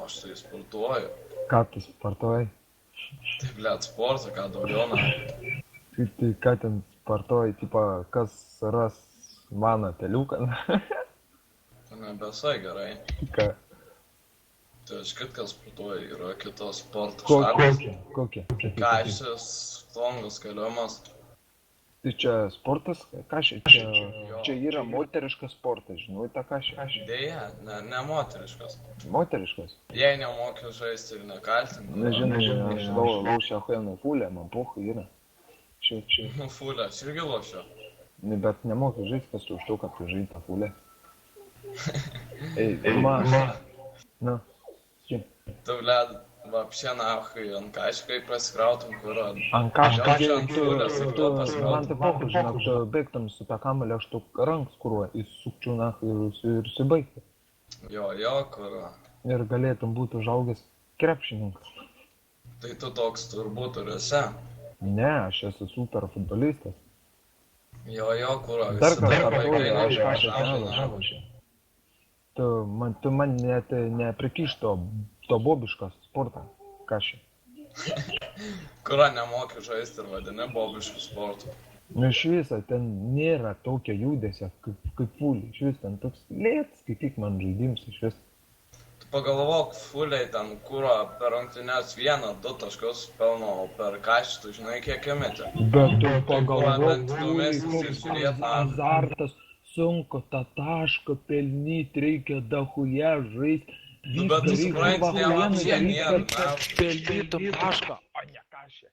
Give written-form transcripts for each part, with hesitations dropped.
aš tai sportuoju. Ką tu sportuoji? Tai, blėt, sportą, ką daugiau, na. Tai ką ten sportuoji, tipo, kas ras mano peliuką? Tai nebesai gerai. Ką? Tai aš kitką sportuoju, yra kitos sporto šakos. Kokie? Kaštis, tongas, keliumas. Tai čia sportas, kašė, čia yra moteriškas sportas, žinai, tą kašė. Deja, ne moteriškas. Moteriškas? Jei nemokiu žaisti ir nekaltinu. Nežinai, aš laušiu ahueną fulę, man pochai yra. Čia. Nu, fulė, aš irgi lošiu. Bet nemokiu žaisti, kas tu už to, kad tu žaidi tą fulę. Ei, na, čia. Tu, blėt, vapšė nahai, ant kažkai pasikrautum, kur ant kažkai, man tai pochai, žinok, tu baigtum su tą kamelį, aš tu ranks kuruoju, įsukčiau nahai ir subaigti. Jo, kur. Ir galėtum būti užaugęs krepšininkas. Tai tu toks turbūt ir esi. Ne, aš esu super futbolistas. Jo, kur. Dar kartuoju, aš kažkai nevažiu. Tu man net neprikiš to bobiškas sportą, kašį. Kurą nemoki žaisti ir vadini bobiškų sportų. Nu iš viso, ten nėra tokio judesio kaip fulė. Iš viso, ten toks lėtas, kaip tik man žaidims iš viso. Tu pagalvok, fuliai ten kurą per rungtynes 1-2 taškus pelno, o per kašį tu žinai kiek įmetė. Bet tu pagalvok, fulė, azartas. Sunku tą tašką pelnyti, reikia dahuja žaisti. Nu, bet tu supranti, nevapšė nėra, na. Pelnytum tašką, o ne kašė.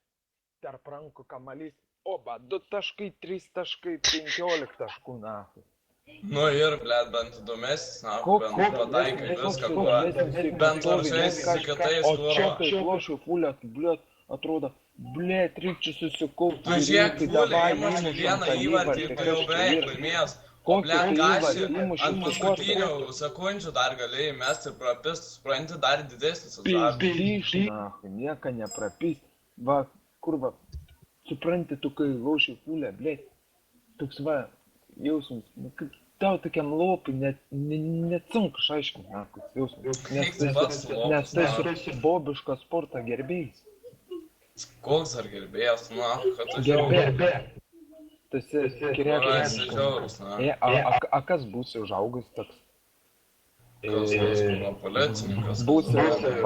Tarp rankų kamalys. Oba, 2 taškai, 3 taškai, 15 taškų, nahui. Nu ir, blėt, bent įdomesnis, na, bent pataikai viską, kur. Bent varžaisi su kitais, kur. O čia kai lošiu fulę, tai, blėt, atrodo, blėt, reikia susikaupti. Tu žiūrėk, fulė, įmuši vieną įvartį ir tu jau beveik laimės. O blėt, kašį ant paskutinių sekundžių dar galėjai mesti ir prapist, supranti, dar didesnis azartas. Pizdyš, nahui, nieka neprapist. Va, kur va, supranti, tu kai loši fulę, blėt, toks va, jausmas, kaip tau tokiam lopui net sunku išaiškinti, nahui, jausmas. Nes tai su bobiško sporto gerbėjais. Koks ar gerbėjas, na, kad tu Gerbėjas. Tas žiaurus, na. A kas būsi užaugus toks? Kas policininkas? Būsi